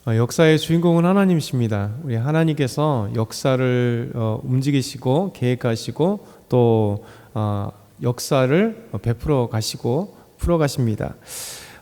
역사의 주인공은 하나님이십니다. 우리 하나님께서 역사를 움직이시고 계획하시고 또 역사를 베풀어 가시고 풀어 가십니다.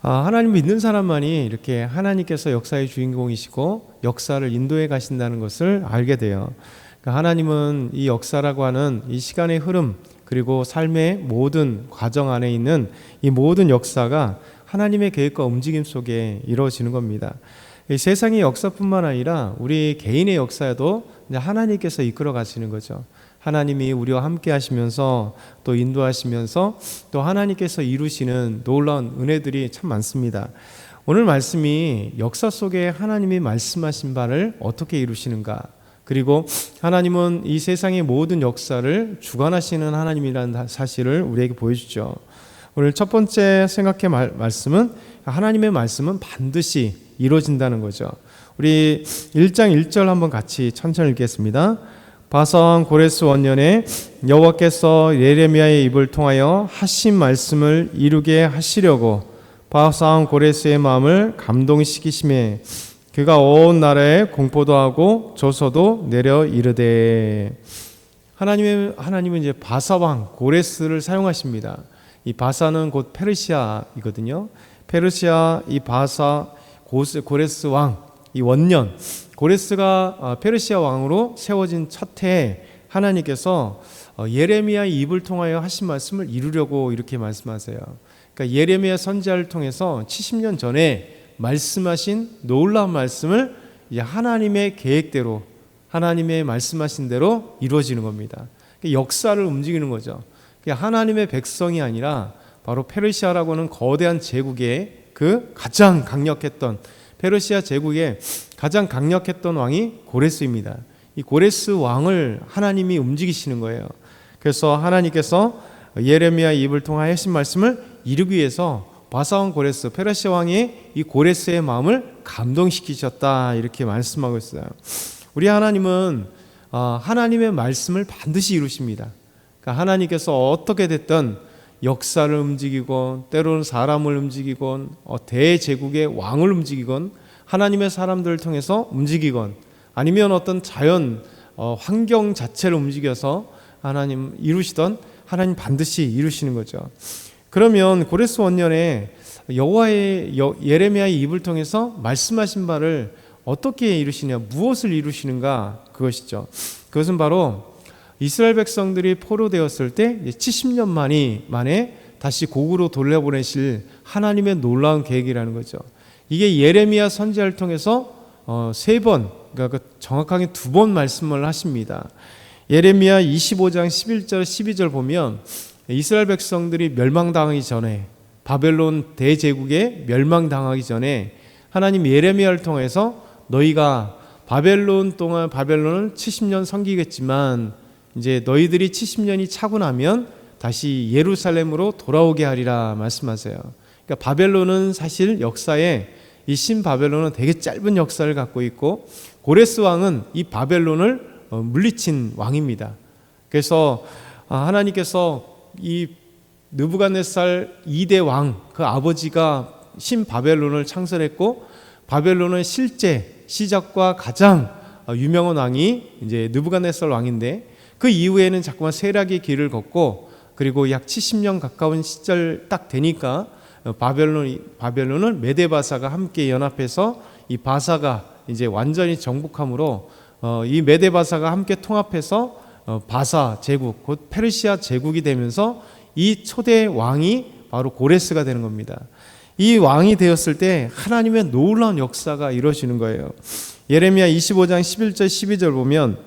하나님 믿는 사람만이 이렇게 하나님께서 역사의 주인공이시고 역사를 인도해 가신다는 것을 알게 돼요. 그러니까 하나님은 이 역사라고 하는 이 시간의 흐름 그리고 삶의 모든 과정 안에 있는 이 모든 역사가 하나님의 계획과 움직임 속에 이루어지는 겁니다. 이 세상의 역사뿐만 아니라 우리 개인의 역사에도 하나님께서 이끌어 가시는 거죠. 하나님이 우리와 함께 하시면서 또 인도하시면서 또 하나님께서 이루시는 놀라운 은혜들이 참 많습니다. 오늘 말씀이 역사 속에 하나님이 말씀하신 바를 어떻게 이루시는가, 그리고 하나님은 이 세상의 모든 역사를 주관하시는 하나님이라는 사실을 우리에게 보여주죠. 오늘 첫 번째 생각할 말씀은 하나님의 말씀은 반드시 이루어진다는 거죠. 우리 1장 1절 한번 같이 천천히 읽겠습니다. 바사왕 고레스 원년에 여호와께서 예레미야의 입을 통하여 하신 말씀을 이루게 하시려고 바사왕 고레스의 마음을 감동시키심에 그가 온 나라에 공포도 하고 조서도 내려 이르되. 하나님은 이제 바사왕 고레스를 사용하십니다. 이 바사는 곧 페르시아이거든요. 페르시아 이 바사 고레스 왕, 이 원년 고레스가 페르시아 왕으로 세워진 첫 해에 하나님께서 예레미야의 입을 통하여 하신 말씀을 이루려고 이렇게 말씀하세요. 그러니까 예레미야 선지자를 통해서 70년 전에 말씀하신 놀라운 말씀을 이제 하나님의 계획대로 하나님의 말씀하신 대로 이루어지는 겁니다. 그러니까 역사를 움직이는 거죠. 하나님의 백성이 아니라 바로 페르시아라고 하는 거대한 제국의 그 가장 강력했던 페르시아 제국의 가장 강력했던 왕이 고레스입니다. 이 고레스 왕을 하나님이 움직이시는 거예요. 그래서 하나님께서 예레미야 입을 통하여 하신 말씀을 이루기 위해서 바사왕 고레스, 페르시아 왕이 이 고레스의 마음을 감동시키셨다 이렇게 말씀하고 있어요. 우리 하나님은 하나님의 말씀을 반드시 이루십니다. 그러니까 하나님께서 어떻게 됐든 역사를 움직이건 때로는 사람을 움직이건 대제국의 왕을 움직이건 하나님의 사람들을 통해서 움직이건 아니면 어떤 자연 환경 자체를 움직여서 하나님 이루시던 하나님 반드시 이루시는 거죠. 그러면 고레스 원년에 여호와의 예레미야의 입을 통해서 말씀하신 바를 어떻게 이루시냐, 무엇을 이루시는가, 그것이죠. 그것은 바로 이스라엘 백성들이 포로되었을 때 70년 만에 다시 고국으로 돌려보내실 하나님의 놀라운 계획이라는 거죠. 이게 예레미야 선지자를 통해서 세 번, 그러니까 정확하게 두 번 말씀을 하십니다. 예레미야 25장 11절 12절 보면 이스라엘 백성들이 멸망당하기 전에, 바벨론 대제국에 멸망당하기 전에 하나님 예레미야를 통해서 너희가 바벨론을 70년 섬기겠지만 이제 너희들이 70년이 차고 나면 다시 예루살렘으로 돌아오게 하리라 말씀하세요. 그러니까 바벨론은 사실 역사에 이 신바벨론은 되게 짧은 역사를 갖고 있고 고레스 왕은 이 바벨론을 물리친 왕입니다. 그래서 하나님께서 이 느부갓네살 2대 왕, 그 아버지가 신바벨론을 창설했고 바벨론의 실제 시작과 가장 유명한 왕이 이제 느부갓네살 왕인데 그 이후에는 자꾸만 쇠락의 길을 걷고 그리고 약 70년 가까운 시절 딱 되니까 바벨론을 메데바사가 함께 연합해서 이 바사가 이제 완전히 정복함으로 이 메데바사가 함께 통합해서 바사 제국, 곧 페르시아 제국이 되면서 이 초대 왕이 바로 고레스가 되는 겁니다. 이 왕이 되었을 때 하나님의 놀라운 역사가 이루어지는 거예요. 예레미야 25장 11절 12절 보면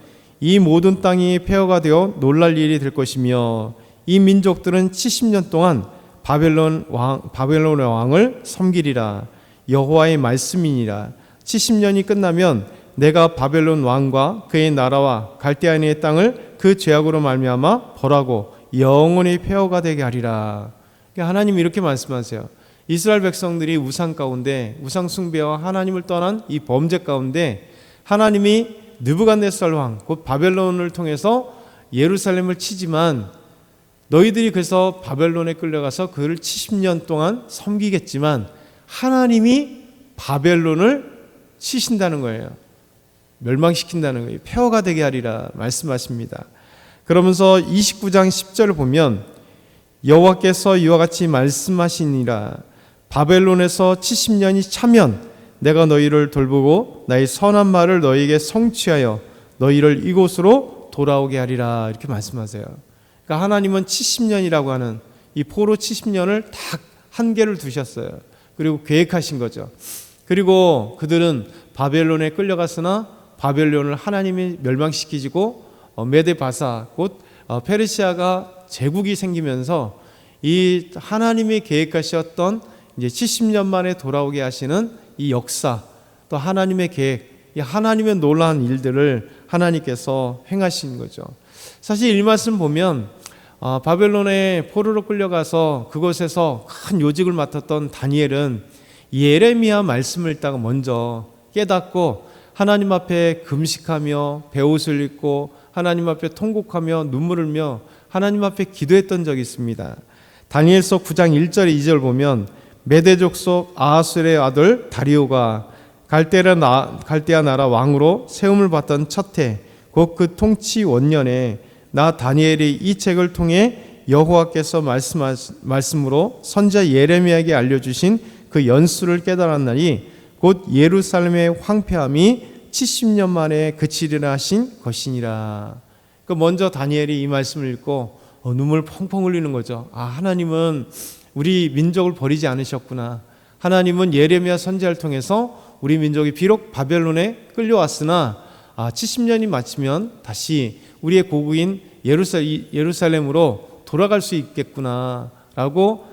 이 모든 땅이 폐허가 되어 놀랄 일이 될 것이며 이 민족들은 70년 동안 바벨론의 왕을 섬기리라. 여호와의 말씀이니라. 70년이 끝나면 내가 바벨론 왕과 그의 나라와 갈대아인의 땅을 그 죄악으로 말미암아 벌하고 영원히 폐허가 되게 하리라. 하나님이 이렇게 말씀하세요. 이스라엘 백성들이 우상 가운데 우상 숭배와 하나님을 떠난 이 범죄 가운데 하나님이 느부갓네살 왕, 곧 바벨론을 통해서 예루살렘을 치지만 너희들이 그래서 바벨론에 끌려가서 그를 70년 동안 섬기겠지만 하나님이 바벨론을 치신다는 거예요. 멸망시킨다는 거예요. 폐허가 되게 하리라 말씀하십니다. 그러면서 29장 10절을 보면 여호와께서 이와 같이 말씀하시니라. 바벨론에서 70년이 차면 내가 너희를 돌보고 나의 선한 말을 너희에게 성취하여 너희를 이곳으로 돌아오게 하리라. 이렇게 말씀하세요. 그러니까 하나님은 70년이라고 하는 이 포로 70년을 딱 한계를 두셨어요. 그리고 계획하신 거죠. 그리고 그들은 바벨론에 끌려갔으나 바벨론을 하나님이 멸망시키시고 메데바사 곧 페르시아가 제국이 생기면서 이 하나님이 계획하셨던 이제 70년 만에 돌아오게 하시는 이 역사, 또 하나님의 계획, 이 하나님의 놀라운 일들을 하나님께서 행하신 거죠. 사실 이 말씀 보면 바벨론에 포로로 끌려가서 그곳에서 큰 요직을 맡았던 다니엘은 예레미야 말씀을 읽다가 먼저 깨닫고 하나님 앞에 금식하며 베옷을 입고 하나님 앞에 통곡하며 눈물을 흘며 하나님 앞에 기도했던 적이 있습니다. 다니엘서 9장 1절 2절 보면 메대 족속 아하술의 아들 다리오가 갈대아 나라 왕으로 세움을 받던 첫 해 곧 그 통치 원년에 나 다니엘이 이 책을 통해 여호와께서 말씀으로 선지자 예레미야에게 알려주신 그 연수를 깨달았나니 곧 예루살렘의 황폐함이 70년 만에 그치리라 하신 것이니라. 먼저 다니엘이 이 말씀을 읽고 눈물 펑펑 흘리는 거죠. 하나님은 우리 민족을 버리지 않으셨구나. 하나님은 예레미야 선지자를 통해서 우리 민족이 비록 바벨론에 끌려왔으나 70년이 마치면 다시 우리의 고국인 예루살렘으로 돌아갈 수 있겠구나 라고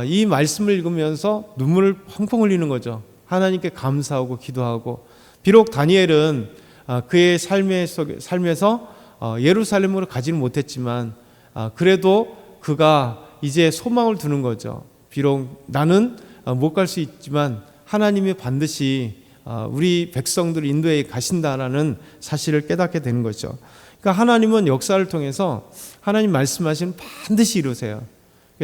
이 말씀을 읽으면서 눈물을 펑펑 흘리는 거죠. 하나님께 감사하고 기도하고, 비록 다니엘은 그의 삶에서 예루살렘으로 가지는 못했지만 그래도 그가 이제 소망을 두는 거죠. 비록 나는 못 갈 수 있지만 하나님이 반드시 우리 백성들을 인도해 가신다라는 사실을 깨닫게 되는 거죠. 그러니까 하나님은 역사를 통해서 하나님 말씀하시면 반드시 이루세요.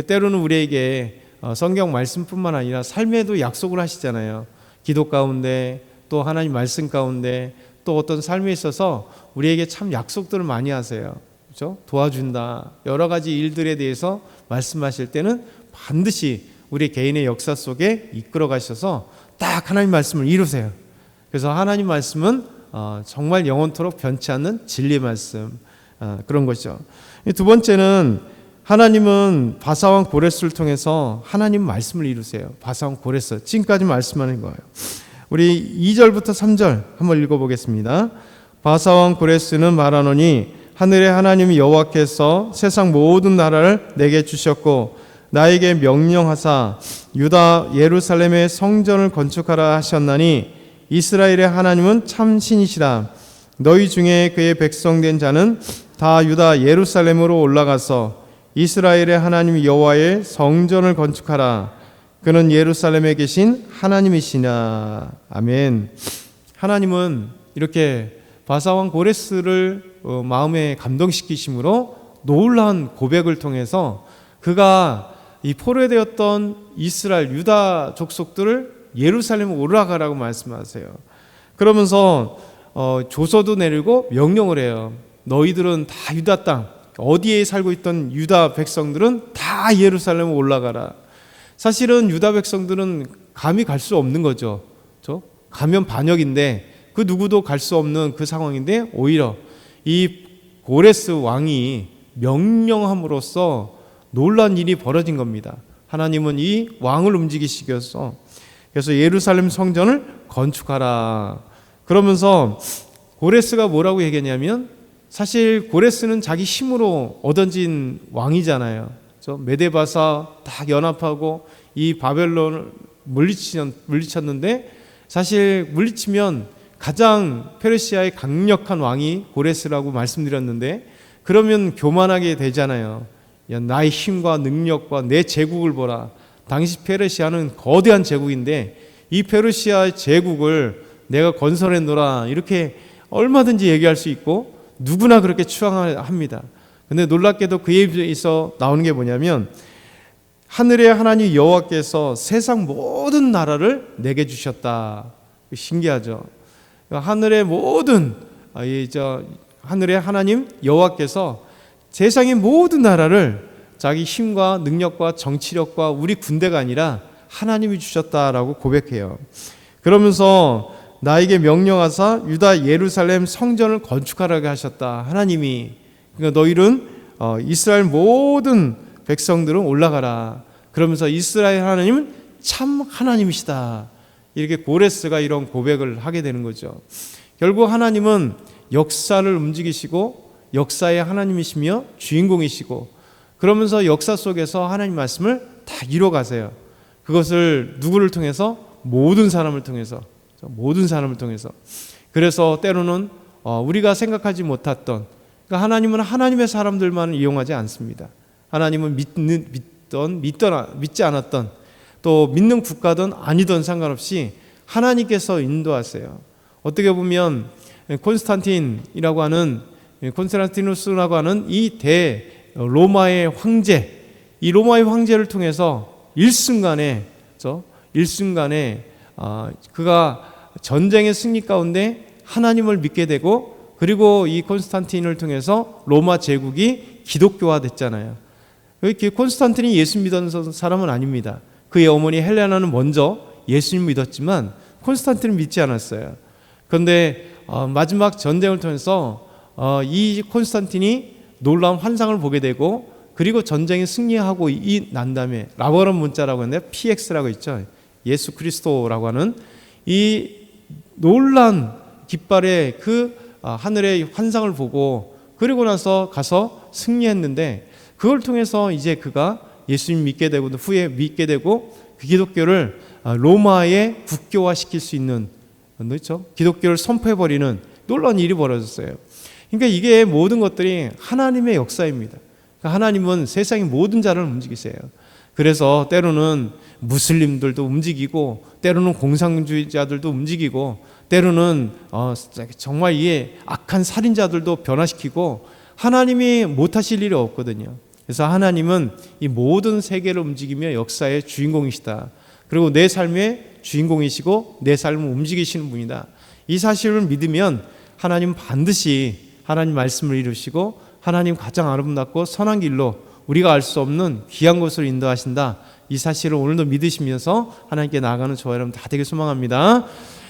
때로는 우리에게 성경 말씀뿐만 아니라 삶에도 약속을 하시잖아요. 기도 가운데 또 하나님 말씀 가운데 또 어떤 삶에 있어서 우리에게 참 약속들을 많이 하세요. 그렇죠? 도와준다. 여러 가지 일들에 대해서 말씀하실 때는 반드시 우리 개인의 역사 속에 이끌어 가셔서 딱 하나님 말씀을 이루세요. 그래서 하나님 말씀은 정말 영원토록 변치 않는 진리의 말씀, 그런 것이죠. 두 번째는 하나님은 바사왕 고레스를 통해서 하나님 말씀을 이루세요. 바사왕 고레스, 지금까지 말씀하는 거예요. 우리 2절부터 3절 한번 읽어보겠습니다. 바사왕 고레스는 말하노니 하늘의 하나님 여호와께서 세상 모든 나라를 내게 주셨고 나에게 명령하사 유다 예루살렘의 성전을 건축하라 하셨나니 이스라엘의 하나님은 참 신이시라. 너희 중에 그의 백성된 자는 다 유다 예루살렘으로 올라가서 이스라엘의 하나님 여호와의 성전을 건축하라. 그는 예루살렘에 계신 하나님이시냐. 아멘. 하나님은 이렇게 바사왕 고레스를 마음에 감동시키심으로 놀라운 고백을 통해서 그가 이 포로되었던 이스라엘 유다 족속들을 예루살렘에 올라가라고 말씀하세요. 그러면서 조서도 내리고 명령을 해요. 너희들은 다 유다 땅, 어디에 살고 있던 유다 백성들은 다 예루살렘에 올라가라. 사실은 유다 백성들은 감히 갈 수 없는 거죠. 그렇죠? 가면 반역인데 그 누구도 갈 수 없는 그 상황인데 오히려 이 고레스 왕이 명령함으로써 놀라운 일이 벌어진 겁니다. 하나님은 이 왕을 움직이시겠어. 그래서 예루살렘 성전을 건축하라. 그러면서 고레스가 뭐라고 얘기했냐면 사실 고레스는 자기 힘으로 얻어진 왕이잖아요. 메데바사 다 연합하고 이 바벨론을 물리쳤는데 사실 물리치면 가장 페르시아의 강력한 왕이 고레스라고 말씀드렸는데 그러면 교만하게 되잖아요. 야, 나의 힘과 능력과 내 제국을 보라. 당시 페르시아는 거대한 제국인데 이 페르시아의 제국을 내가 건설해놓으라. 이렇게 얼마든지 얘기할 수 있고 누구나 그렇게 추앙합니다. 근데 놀랍게도 그 얘기에서 나오는 게 뭐냐면 하늘의 하나님 여호와께서 세상 모든 나라를 내게 주셨다. 신기하죠. 하늘의 모든 하늘의 하나님 여호와께서 세상의 모든 나라를 자기 힘과 능력과 정치력과 우리 군대가 아니라 하나님이 주셨다라고 고백해요. 그러면서 나에게 명령하사 유다 예루살렘 성전을 건축하라고 하셨다. 하나님이. 그러니까 너희는 이스라엘 모든 백성들은 올라가라. 그러면서 이스라엘 하나님은 참 하나님이시다. 이렇게 고레스가 이런 고백을 하게 되는 거죠. 결국 하나님은 역사를 움직이시고 역사의 하나님이시며 주인공이시고, 그러면서 역사 속에서 하나님 말씀을 다 이뤄가세요. 그것을 누구를 통해서? 모든 사람을 통해서. 그래서 때로는 우리가 생각하지 못했던, 그러니까 하나님은 하나님의 사람들만 이용하지 않습니다. 하나님은 믿지 않았던, 또 믿는 국가든 아니든 상관없이 하나님께서 인도하세요. 어떻게 보면 콘스탄티누스라고 하는 이 로마의 황제, 이 로마의 황제를 통해서 일순간에 그가 전쟁의 승리 가운데 하나님을 믿게 되고, 그리고 이 콘스탄틴을 통해서 로마 제국이 기독교화 됐잖아요. 콘스탄틴이 예수 믿었던 사람은 아닙니다. 그의 어머니 헬레나는 먼저 예수님 믿었지만 콘스탄틴은 믿지 않았어요. 그런데 마지막 전쟁을 통해서 이 콘스탄틴이 놀라운 환상을 보게 되고, 그리고 전쟁에 승리하고 난 다음에 라버런 문자라고 하는데 PX라고 있죠. 예수 그리스도라고 하는 이 놀란 깃발의 하늘의 환상을 보고, 그리고 나서 가서 승리했는데, 그걸 통해서 이제 그가 예수님 믿게 되고 후에 믿게 되고, 그 기독교를 로마에 국교화시킬 수 있는, 그렇죠? 기독교를 선포해버리는 놀라운 일이 벌어졌어요. 그러니까 이게 모든 것들이 하나님의 역사입니다. 그러니까 하나님은 세상의 모든 자를 움직이세요. 그래서 때로는 무슬림들도 움직이고, 때로는 공산주의자들도 움직이고, 때로는 정말 이게 악한 살인자들도 변화시키고, 하나님이 못하실 일이 없거든요. 그래서 하나님은 이 모든 세계를 움직이며 역사의 주인공이시다. 그리고 내 삶의 주인공이시고 내 삶을 움직이시는 분이다. 이 사실을 믿으면 하나님 반드시 하나님 말씀을 이루시고 하나님 가장 아름답고 선한 길로 우리가 알 수 없는 귀한 곳으로 인도하신다. 이 사실을 오늘도 믿으시면서 하나님께 나아가는 저와 여러분 다 되길 소망합니다.